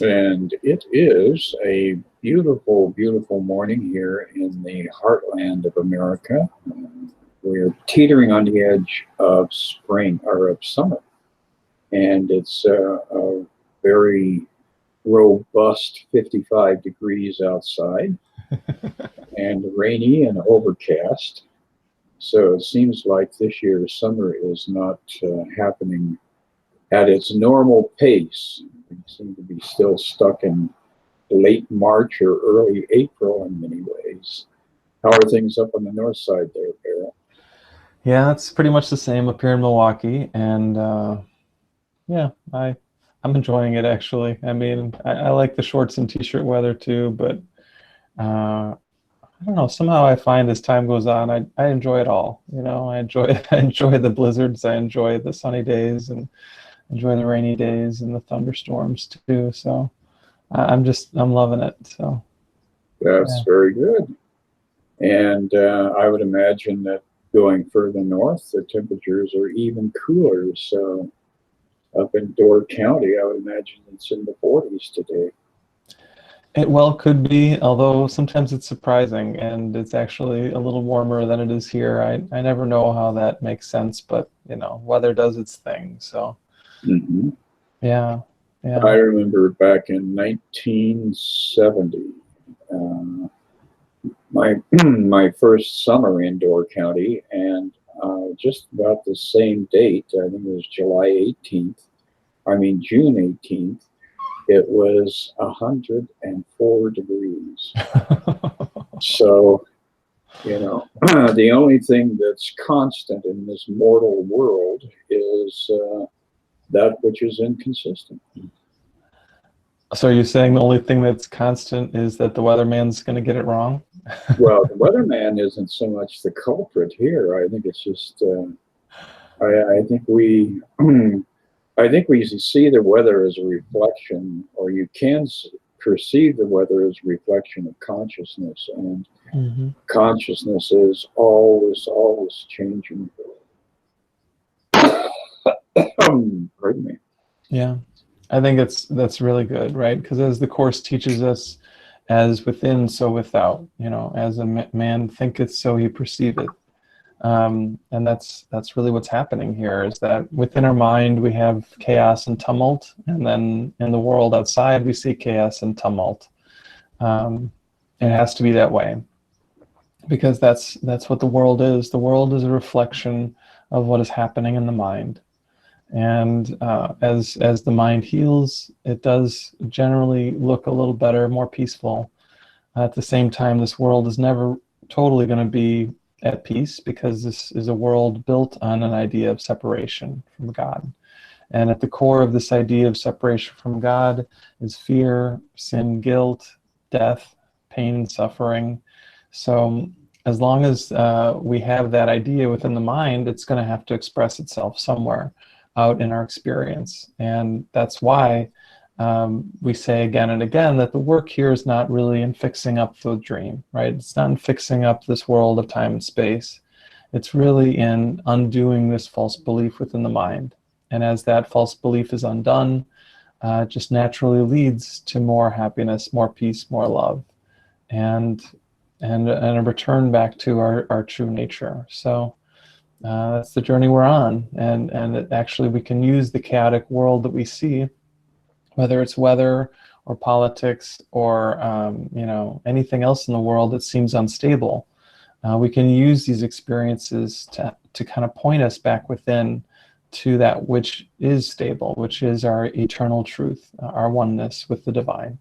And it is a beautiful, beautiful morning here in the heartland of America. We're teetering on the edge of spring or of summer, and it's a very robust 55 degrees outside and rainy and overcast. So it seems like this year's summer is not happening at its normal pace. We seem to be still stuck in late March or early April in many ways. How are things up on the north side there, Barrett? Yeah, it's pretty much the same up here in Milwaukee, and yeah, I'm enjoying it actually. I mean, I like the shorts and t-shirt weather too, but I don't know. Somehow I find as time goes on, I enjoy it all. You know, I enjoy I enjoy the blizzards, I enjoy the sunny days, and enjoy the rainy days and the thunderstorms too. So I'm loving it. So That's yeah. very good. And I would imagine that going further north, the temperatures are even cooler. So up in Door County, I would imagine it's in the 40s today. It well could be, although sometimes it's surprising and it's actually a little warmer than it is here. I never know how that makes sense, but you know, weather does its thing. So Hmm. yeah, I yeah. remember back in 1970, uh, my my first summer in Door County, and just about the same date, I think it was July 18th. I mean June 18th. It was 104 degrees. So the only thing that's constant in this mortal world is that which is inconsistent. So are you saying the only thing that's constant is that the weatherman's going to get it wrong? Well, the weatherman isn't so much the culprit here. I think it's just I think we I think we see the weather as a reflection, or you can perceive the weather as a reflection of consciousness, and Hmm. consciousness is always changing. Pardon me. Yeah, I think that's really good, right? Because as the course teaches us, as within, so without. You know, as a man thinketh, so he perceiveth. And that's really what's happening here. Is that within our mind we have chaos and tumult, and then in the world outside we see chaos and tumult. Um, it has to be that way because that's what the world is. The world is a reflection of what is happening in the mind. And as the mind heals, it does generally look a little better, more peaceful. At the same time, this world is never totally going to be at peace because this is a world built on an idea of separation from God. And at the core of this idea of separation from God is fear, sin, guilt, death, pain, and suffering. So as long as we have that idea within the mind, it's going to have to express itself somewhere out in our experience. And that's why we say again and again that the work here is not really in fixing up the dream, right? It's not in fixing up this world of time and space. It's really in undoing this false belief within the mind. And as that false belief is undone, it just naturally leads to more happiness, more peace, more love, and and a return back to our true nature. So that's the journey we're on, and actually we can use the chaotic world that we see, whether it's weather or politics or anything else in the world that seems unstable. We can use these experiences to kind of point us back within to that which is stable, which is our eternal truth, our oneness with the divine.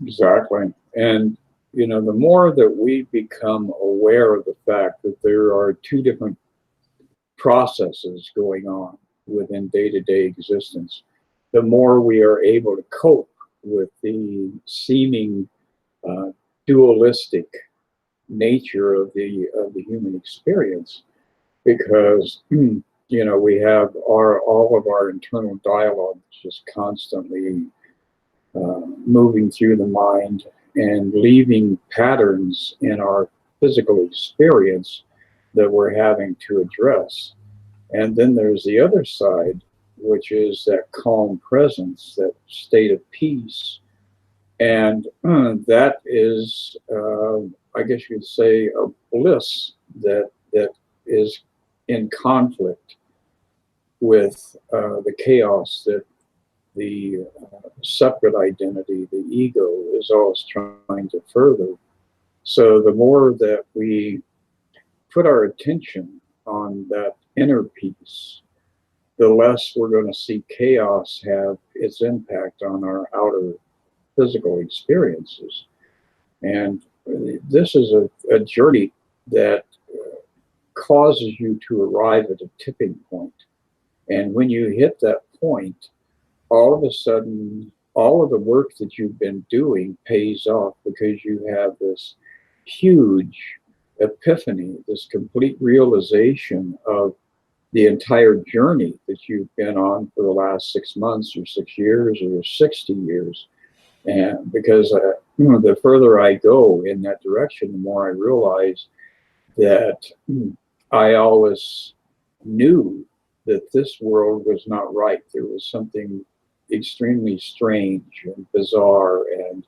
Exactly. And, the more that we become aware of the fact that there are two different processes going on within day to day existence, the more we are able to cope with the seeming uh, dualistic nature of the human experience, because we have all of our internal dialogue just constantly moving through the mind and leaving patterns in our physical experience that we're having to address. And then there's the other side, which is that calm presence, that state of peace. And that is, I guess you'd say, a bliss that is in conflict with the chaos that the separate identity, the ego, is always trying to further. So the more that we put our attention on that inner peace, the less we're going to see chaos have its impact on our outer physical experiences. And this is a journey that causes you to arrive at a tipping point. And when you hit that point, all of a sudden, all of the work that you've been doing pays off, because you have this huge epiphany, this complete realization of the entire journey that you've been on for the last 6 months or 6 years or 60 years. And because the further I go in that direction, the more I realize that I always knew that this world was not right. There was something extremely strange and bizarre and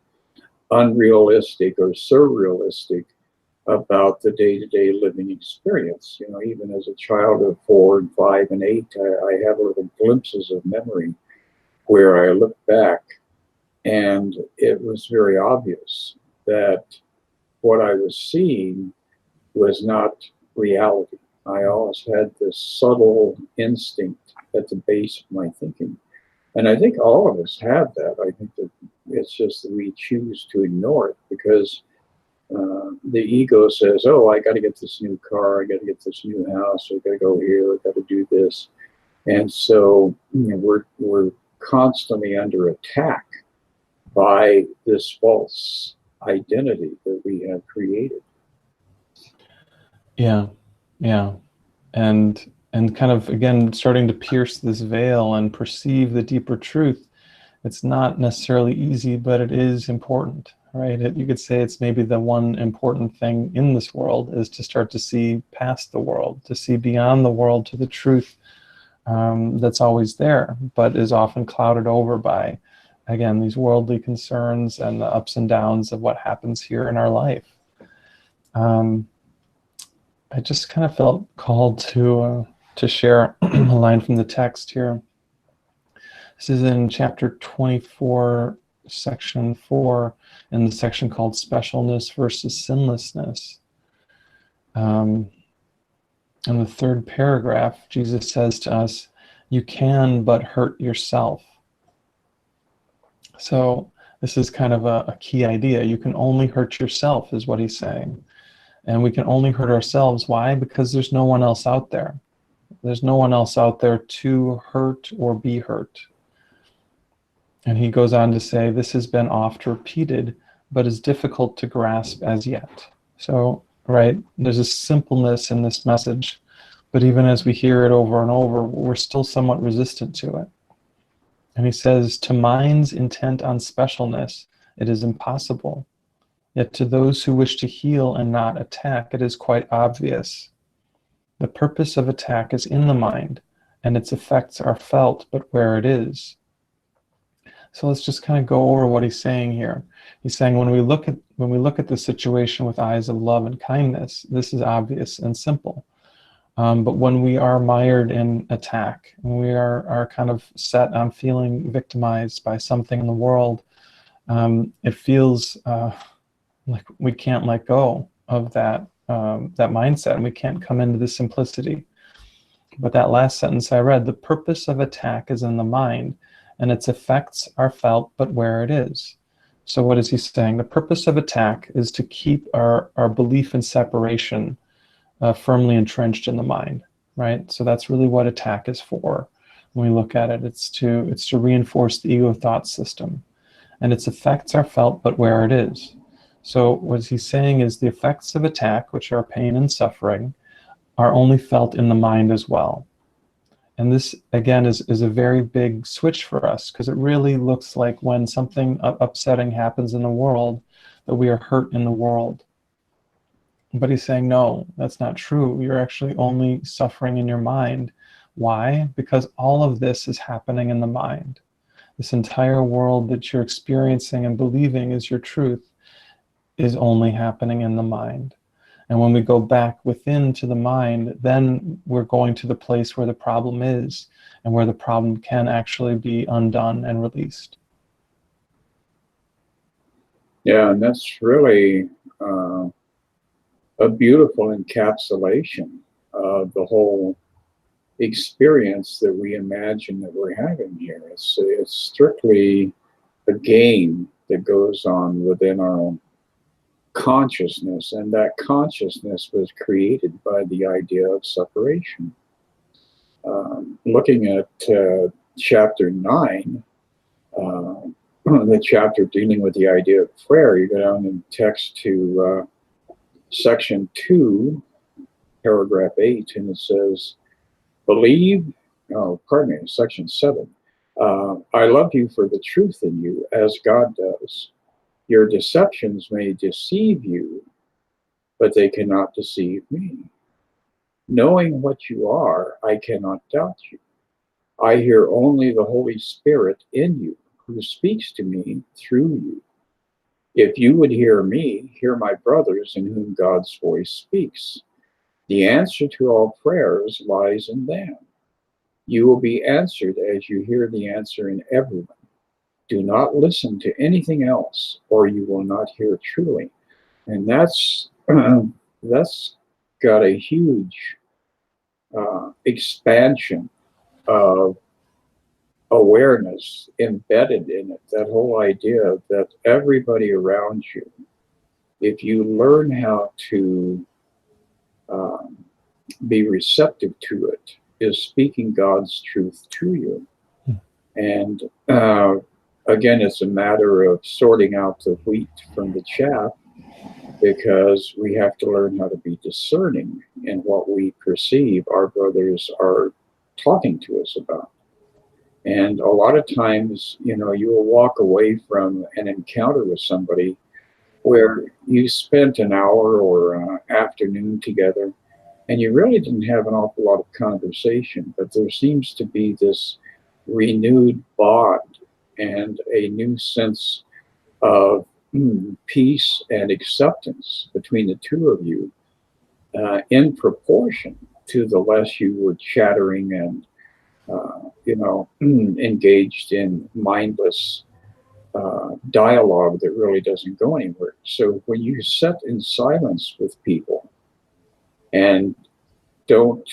unrealistic or surrealistic about the day-to-day living experience. You know, even as a child of 4 and 5 and 8, I have little glimpses of memory where I look back, and it was very obvious that what I was seeing was not reality. I always had this subtle instinct at the base of my thinking. And I think all of us have that. I think that it's just that we choose to ignore it, because the ego says, oh, I got to get this new car, I got to get this new house, I got to go here, I got to do this. And so we're constantly under attack by this false identity that we have created. Yeah, yeah. And kind of, again, starting to pierce this veil and perceive the deeper truth. It's not necessarily easy, but it is important, right? You could say it's maybe the one important thing in this world, is to start to see past the world, to see beyond the world to the truth that's always there, but is often clouded over by, again, these worldly concerns and the ups and downs of what happens here in our life. I just kind of felt called to share a line from the text here. This is in chapter 24, section 4, in the section called Specialness versus Sinlessness. In the 3rd paragraph, Jesus says to us, "You can but hurt yourself." So this is kind of a key idea. You can only hurt yourself, is what he's saying. And we can only hurt ourselves. Why? Because there's no one else out there. There's no one else out there to hurt or be hurt. And he goes on to say, this has been oft repeated, but is difficult to grasp as yet. So, right, there's a simpleness in this message, but even as we hear it over and over, we're still somewhat resistant to it. And he says, to minds intent on specialness, it is impossible. Yet to those who wish to heal and not attack, it is quite obvious. The purpose of attack is in the mind, and its effects are felt but where it is. So let's just kind of go over what he's saying here. He's saying when we look at the situation with eyes of love and kindness, this is obvious and simple. But when we are mired in attack, and we are kind of set on feeling victimized by something in the world, it feels like we can't let go of that mindset, and we can't come into the simplicity. But that last sentence I read, the purpose of attack is in the mind, and its effects are felt but where it is. So what is he saying? The purpose of attack is to keep our belief in separation firmly entrenched in the mind, right? So that's really what attack is for. When we look at it, it's to reinforce the ego thought system, and its effects are felt but where it is. So what he's saying is the effects of attack, which are pain and suffering, are only felt in the mind as well. And this, again, is a very big switch for us, because it really looks like when something upsetting happens in the world, that we are hurt in the world. But he's saying, no, that's not true. You're actually only suffering in your mind Why? Because all of this is happening in the mind. This entire world that you're experiencing and believing is your truth is only happening in the mind. And when we go back within to the mind, then we're going to the place where the problem is and where the problem can actually be undone and released. Yeah, and that's really a beautiful encapsulation of the whole experience that we imagine that we're having here. It's strictly a game that goes on within our own consciousness, and that consciousness was created by the idea of separation. Looking at chapter 9, the chapter dealing with the idea of prayer, you go down in text to section 2, paragraph 8, and it says, section 7. I love you for the truth in you, as God does. Your deceptions may deceive you, but they cannot deceive me. Knowing what you are, I cannot doubt you. I hear only the Holy Spirit in you, who speaks to me through you. If you would hear me, hear my brothers in whom God's voice speaks. The answer to all prayers lies in them. You will be answered as you hear the answer in everyone. Do not listen to anything else, or you will not hear truly. And that's got a huge expansion of awareness embedded in it. That whole idea that everybody around you, if you learn how to be receptive to it, is speaking God's truth to you. And again, it's a matter of sorting out the wheat from the chaff, because we have to learn how to be discerning in what we perceive our brothers are talking to us about. And a lot of times, you will walk away from an encounter with somebody where you spent an hour or an afternoon together, and you really didn't have an awful lot of conversation, but there seems to be this renewed bond and a new sense of peace and acceptance between the two of you, in proportion to the less you were chattering and engaged in mindless dialogue that really doesn't go anywhere. So when you sit in silence with people and don't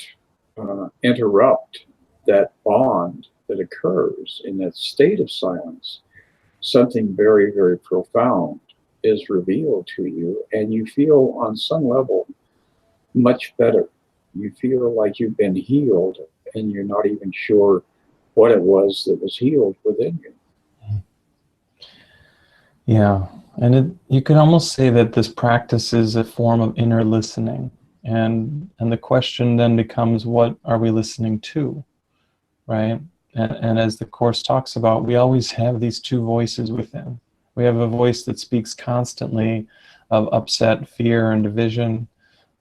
interrupt that bond that occurs in that state of silence, something very, very profound is revealed to you, and you feel on some level much better. You feel like you've been healed, and you're not even sure what it was that was healed within you. Yeah, and you could almost say that this practice is a form of inner listening, and the question then becomes, what are we listening to, right? And as the Course talks about, we always have these two voices within. We have a voice that speaks constantly of upset, fear, and division,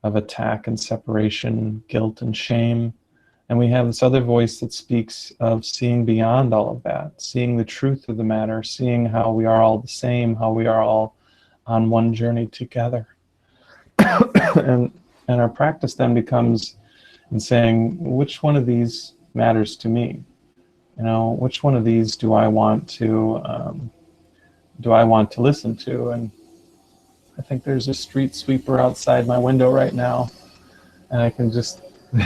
of attack and separation, guilt and shame. And we have this other voice that speaks of seeing beyond all of that, seeing the truth of the matter, seeing how we are all the same, how we are all on one journey together. and our practice then becomes in saying, which one of these matters to me? Which one of these do I want to listen to? And I think there's a street sweeper outside my window right now, and I can just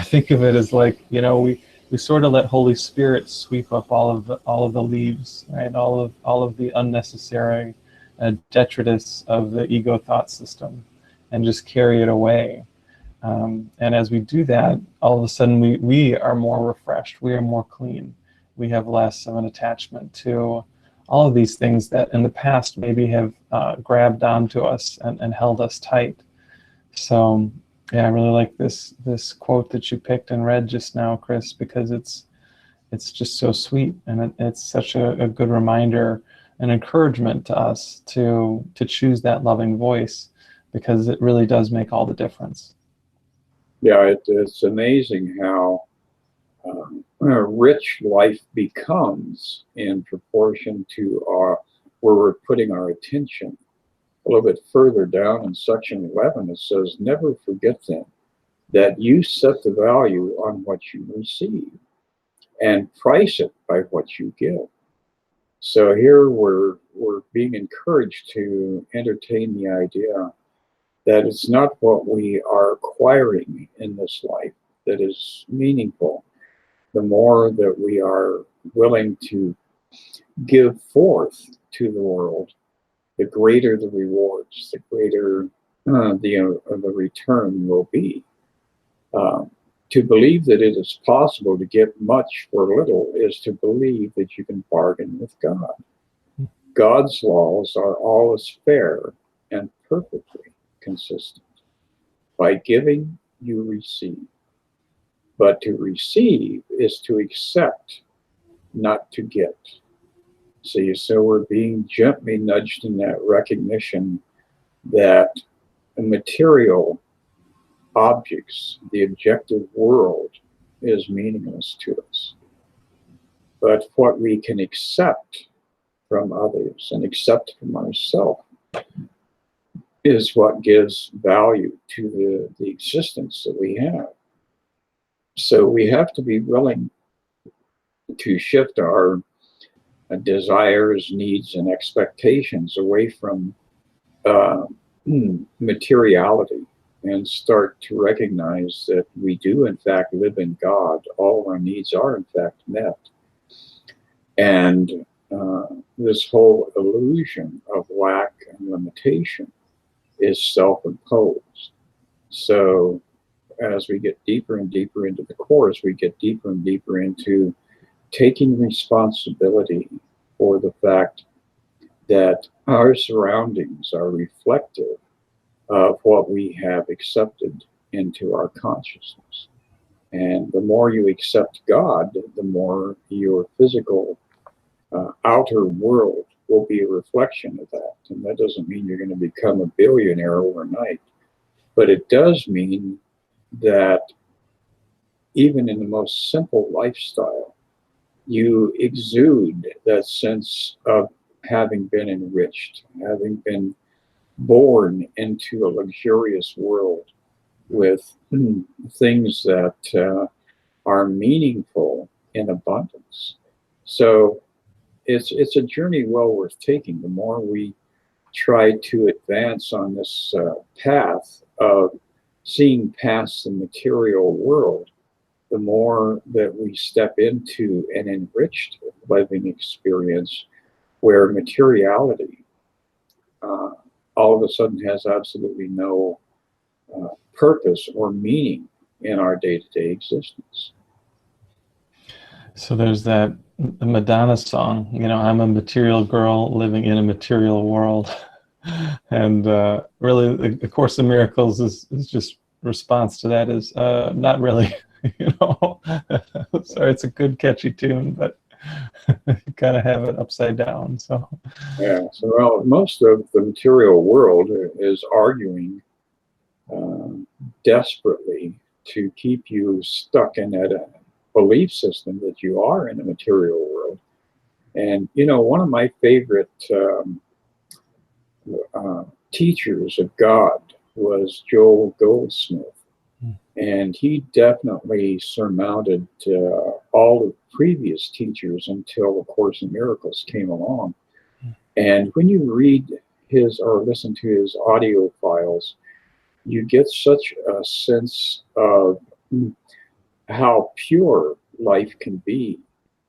think of it as like, we sort of let Holy Spirit sweep up all of the leaves, right? All of the unnecessary detritus of the ego thought system, and just carry it away. And as we do that, all of a sudden we are more refreshed. We are more clean. We have less of an attachment to all of these things that in the past maybe have grabbed onto us and held us tight. So yeah, I really like this quote that you picked and read just now, Chris, because it's just so sweet, and it's such a good reminder and encouragement to us to choose that loving voice, because it really does make all the difference. Yeah, it's amazing how rich life becomes in proportion to where we're putting our attention. A little bit further down in section 11, it says, never forget then that you set the value on what you receive and price it by what you give. So here we're being encouraged to entertain the idea that it's not what we are acquiring in this life that is meaningful. The more that we are willing to give forth to the world, the greater the rewards, the greater the return will be. To believe that it is possible to get much for little is to believe that you can bargain with God. God's laws are always fair and perfectly consistent. By giving, you receive. But to receive is to accept, not to get. See, so we're being gently nudged in that recognition that material objects, the objective world, is meaningless to us. But what we can accept from others and accept from ourselves is what gives value to the existence that we have. So we have to be willing to shift our desires, needs, and expectations away from materiality and start to recognize that we do in fact live in God. All of our needs are in fact met. And this whole illusion of lack and limitation is self-imposed. So as we get deeper and deeper into the Course, we get deeper and deeper into taking responsibility for the fact that our surroundings are reflective of what we have accepted into our consciousness. And the more you accept God, the more your physical outer world will be a reflection of that. And that doesn't mean you're going to become a billionaire overnight, but it does mean that even in the most simple lifestyle, you exude that sense of having been enriched, having been born into a luxurious world with things that are meaningful in abundance. So it's a journey well worth taking. The more we try to advance on this path of seeing past the material world, the more that we step into an enriched living experience where materiality all of a sudden has absolutely no purpose or meaning in our day-to-day existence. So there's that Madonna song, you know, I'm a material girl living in a material world. And really, the Course in Miracles is just response to that is not really, you know. Sorry, it's a good catchy tune, but you kind of have it upside down. So yeah, so well, most of the material world is arguing desperately to keep you stuck in that belief system that you are in the material world. And you know, one of my favorite teachers of God was Joel Goldsmith. And he definitely surmounted all the previous teachers until the Course in Miracles came along. And when you read his or listen to his audio files, you get such a sense of how pure life can be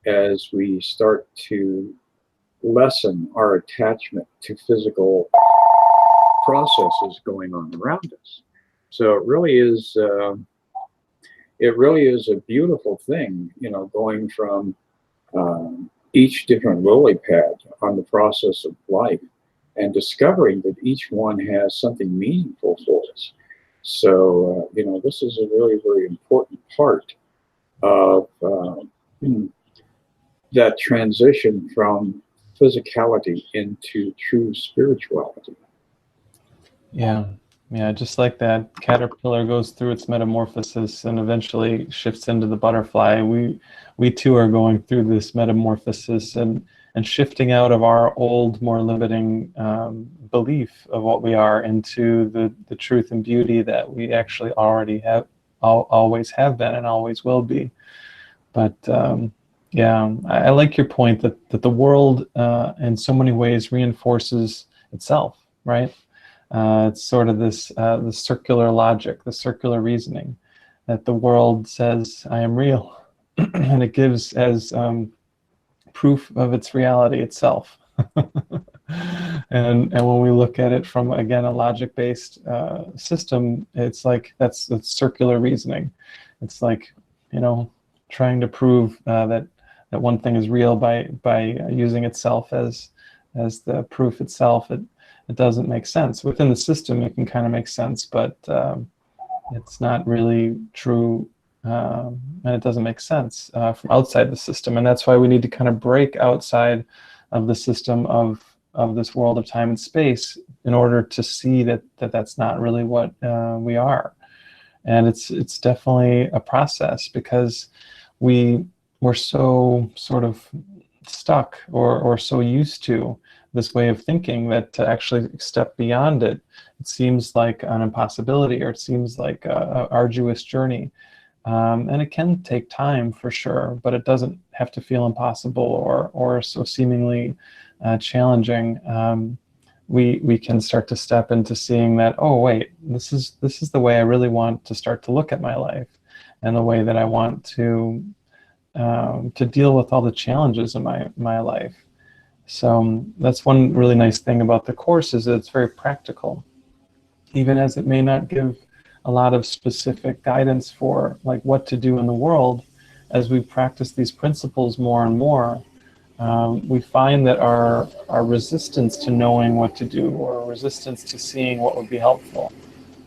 as we start to lessen our attachment to physical processes going on around us. So it really is a beautiful thing, you know, going from each different lily pad on the process of life and discovering that each one has something meaningful for us. So, you know, this is a really, very important part of that transition from physicality into true spirituality. yeah, Yeah, just like that caterpillar goes through its metamorphosis and eventually shifts into the butterfly, we too are going through this metamorphosis and shifting out of our old, more limiting belief of what we are into the truth and beauty that we actually already have, always have been and always will be. But yeah, I like your point that the world in so many ways reinforces itself, right? It's sort of this the circular logic, the circular reasoning, that the world says, I am real, and it gives as proof of its reality itself. And when we look at it from, again, a logic-based system, it's like that's circular reasoning. It's like, you know, trying to prove that one thing is real by using itself as the proof itself. It doesn't make sense. Within the system, it can kind of make sense, but it's not really true, and it doesn't make sense from outside the system. And that's why we need to kind of break outside of the system of this world of time and space in order to see that's not really what we are. And it's definitely a process, because we're so sort of stuck or so used to this way of thinking that to actually step beyond it seems like an impossibility, or it seems like a arduous journey. And it can take time for sure, but it doesn't have to feel impossible or so seemingly challenging. We can start to step into seeing that, oh wait, this is the way I really want to start to look at my life, and the way that I want to deal with all the challenges in my life. So that's one really nice thing about the course, is that it's very practical, even as it may not give a lot of specific guidance for like what to do in the world. As we practice these principles more and more, we find that our resistance to knowing what to do, or resistance to seeing what would be helpful,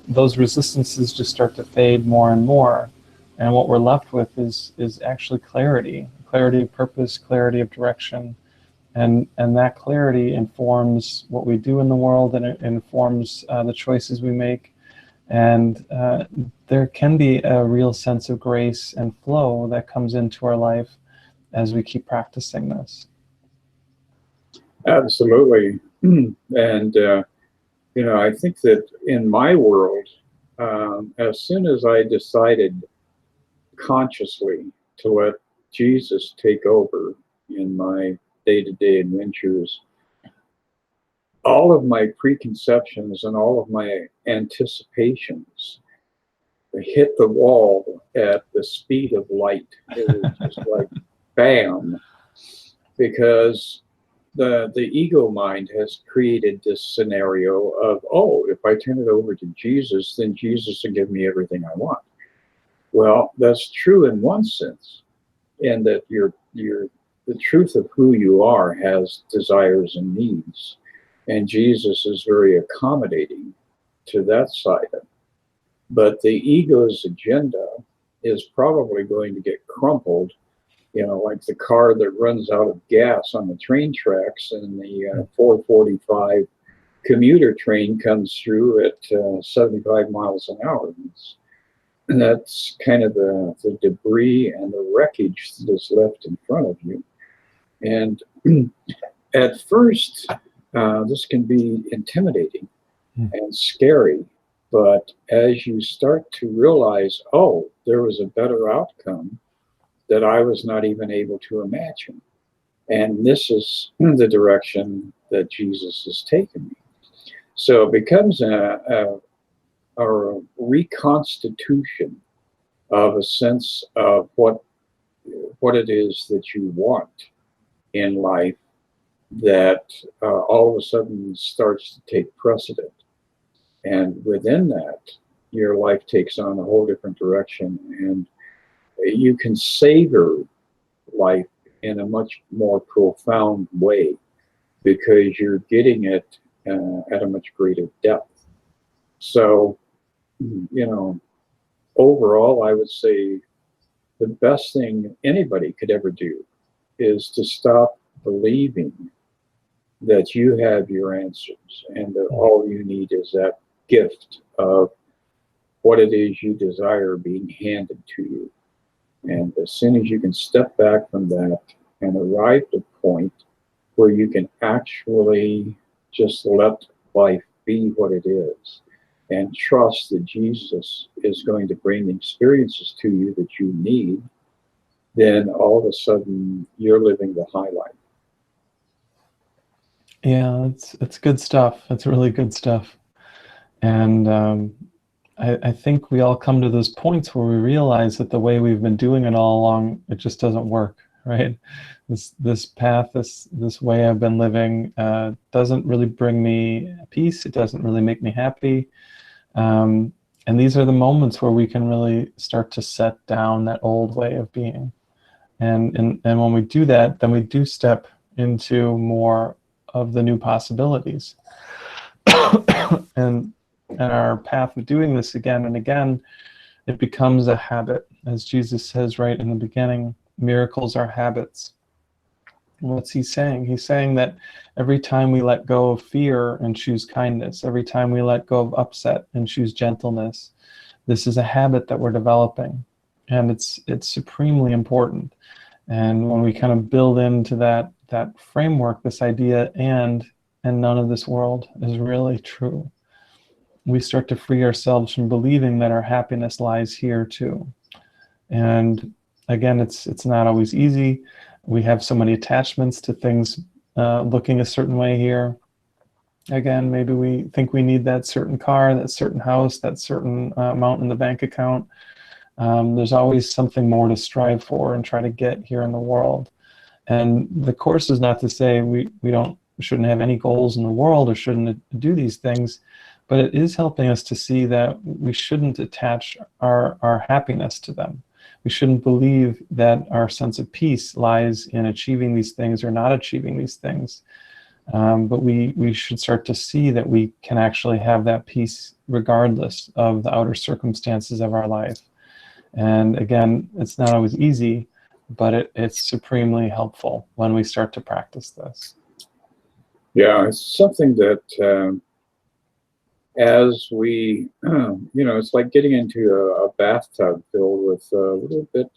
those resistances just start to fade more and more. And what we're left with is actually clarity of purpose, clarity of direction. And that clarity informs what we do in the world, and it informs the choices we make. And there can be a real sense of grace and flow that comes into our life as we keep practicing this. Absolutely. And, I think that in my world, as soon as I decided consciously to let Jesus take over in my day-to-day adventures, all of my preconceptions and all of my anticipations hit the wall at the speed of light. It was just like bam, because the ego mind has created this scenario of, oh, if I turn it over to Jesus, then Jesus will give me everything I want. Well, that's true in one sense, in that the truth of who you are has desires and needs, and Jesus is very accommodating to that side of it. But the ego's agenda is probably going to get crumpled, like the car that runs out of gas on the train tracks, and the 445 commuter train comes through at 75 miles an hour. And that's kind of the debris and the wreckage that is left in front of you. And at first, this can be intimidating and scary. But as you start to realize, oh, there was a better outcome that I was not even able to imagine. And this is the direction that Jesus has taken me. So it becomes a reconstitution of a sense of what it is that you want in life, that all of a sudden starts to take precedent. And within that, your life takes on a whole different direction, and you can savor life in a much more profound way, because you're getting it at a much greater depth. So, overall, I would say the best thing anybody could ever do is to stop believing that you have your answers and that all you need is that gift of what it is you desire being handed to you. And as soon as you can step back from that and arrive at a point where you can actually just let life be what it is and trust that Jesus is going to bring the experiences to you that you need, then all of a sudden you're living the high life. Yeah, it's good stuff. It's really good stuff. And I think we all come to those points where we realize that the way we've been doing it all along, it just doesn't work, right? This path, this way I've been living doesn't really bring me peace. It doesn't really make me happy. And these are the moments where we can really start to set down that old way of being. And when we do that, then we do step into more of the new possibilities. and our path of doing this again and again, it becomes a habit. As Jesus says right in the beginning, miracles are habits. What's he saying? He's saying that every time we let go of fear and choose kindness, every time we let go of upset and choose gentleness, this is a habit that we're developing. And it's supremely important. And when we kind of build into that framework, this idea, and none of this world is really true, we start to free ourselves from believing that our happiness lies here too. And again, it's not always easy. We have so many attachments to things looking a certain way here. Again, maybe we think we need that certain car, that certain house, that certain amount in the bank account. There's always something more to strive for and try to get here in the world. And the Course is not to say we shouldn't have any goals in the world or shouldn't do these things, but it is helping us to see that we shouldn't attach our happiness to them. We shouldn't believe that our sense of peace lies in achieving these things or not achieving these things. But we should start to see that we can actually have that peace regardless of the outer circumstances of our life. And again, it's not always easy, but it's supremely helpful when we start to practice this. Yeah, it's something that as we, it's like getting into a bathtub filled with a little bit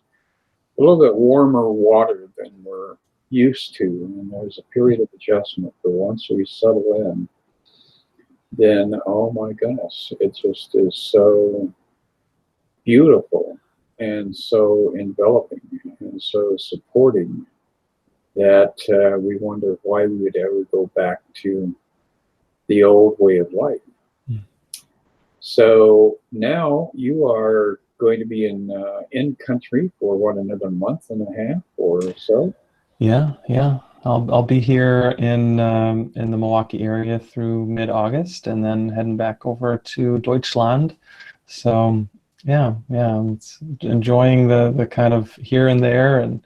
warmer water than we're used to. And there's a period of adjustment, but once we settle in, then, oh my goodness, it just is so beautiful and so enveloping and so supporting that we wonder why we would ever go back to the old way of life. So now you are going to be in country for another month and a half or so? Yeah. I'll be here in the Milwaukee area through mid-August, and then heading back over to Deutschland. So yeah, it's enjoying the kind of here and there, and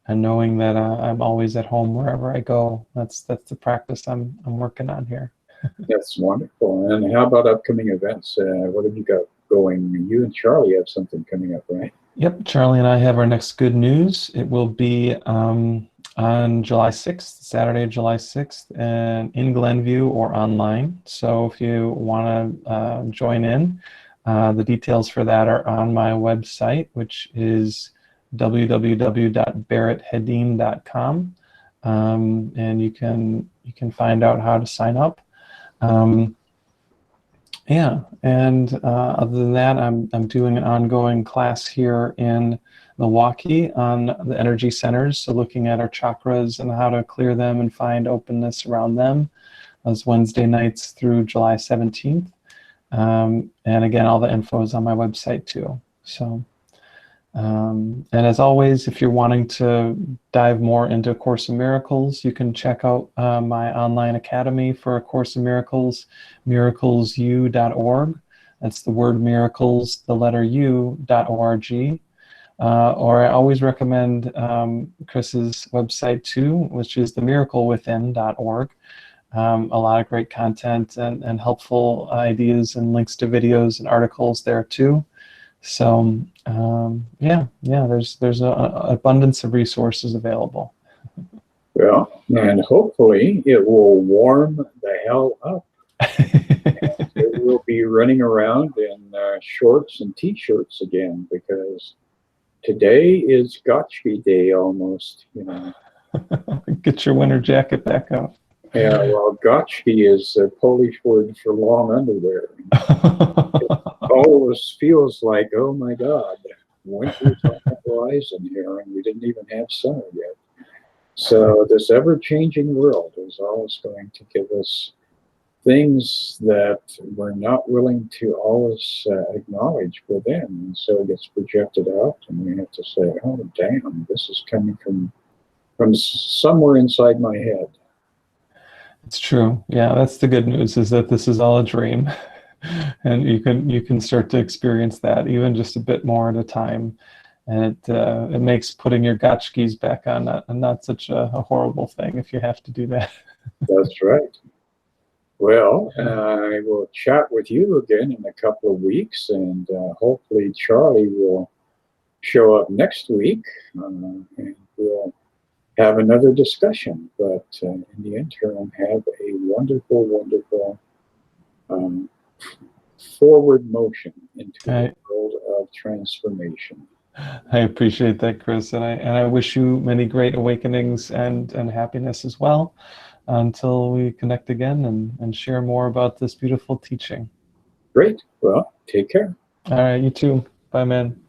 knowing that I'm always at home wherever I go. That's the practice I'm working on here. That's wonderful. And how about upcoming events? What have you got going? You and Charlie have something coming up, right? Yep, Charlie and I have our next good news. It will be on July 6th, Saturday, July 6th, and in Glenview or online. So if you want to join in, the details for that are on my website, which is www.barretthedin.com, and you can find out how to sign up. And other than that, I'm doing an ongoing class here in Milwaukee on the energy centers, so looking at our chakras and how to clear them and find openness around them. Those Wednesday nights through July 17th. And again, all the info is on my website too. So, and as always, if you're wanting to dive more into A Course in Miracles, you can check out my online academy for A Course in Miracles, miraclesu.org. That's the word miracles, the letter u.org. Or I always recommend Chris's website too, which is themiraclewithin.org. A lot of great content and helpful ideas and links to videos and articles there too. So there's an abundance of resources available. Well, and hopefully it will warm the hell up. It will be be running around in shorts and t-shirts again, because today is Gotchki Day almost, you know. Get your winter jacket back out. Yeah, well, Gotchki is a Polish word for long underwear. Always feels like, oh my God, winter's on the horizon here, and we didn't even have summer yet. So this ever-changing world is always going to give us things that we're not willing to always acknowledge within, and so it gets projected out, and we have to say, oh damn, this is coming from somewhere inside my head. It's true. Yeah, that's the good news, is that this is all a dream. And you can start to experience that even just a bit more at a time. And it makes putting your gotchkis back on not such a horrible thing if you have to do that. That's right. Well, I will chat with you again in a couple of weeks, and hopefully Charlie will show up next week, and we'll have another discussion. But in the interim, have a wonderful, wonderful forward motion into the world of transformation. I appreciate that, Chris, and I wish you many great awakenings and happiness as well, until we connect again and share more about this beautiful teaching. Great. Well, take care. All right, you too. Bye, man.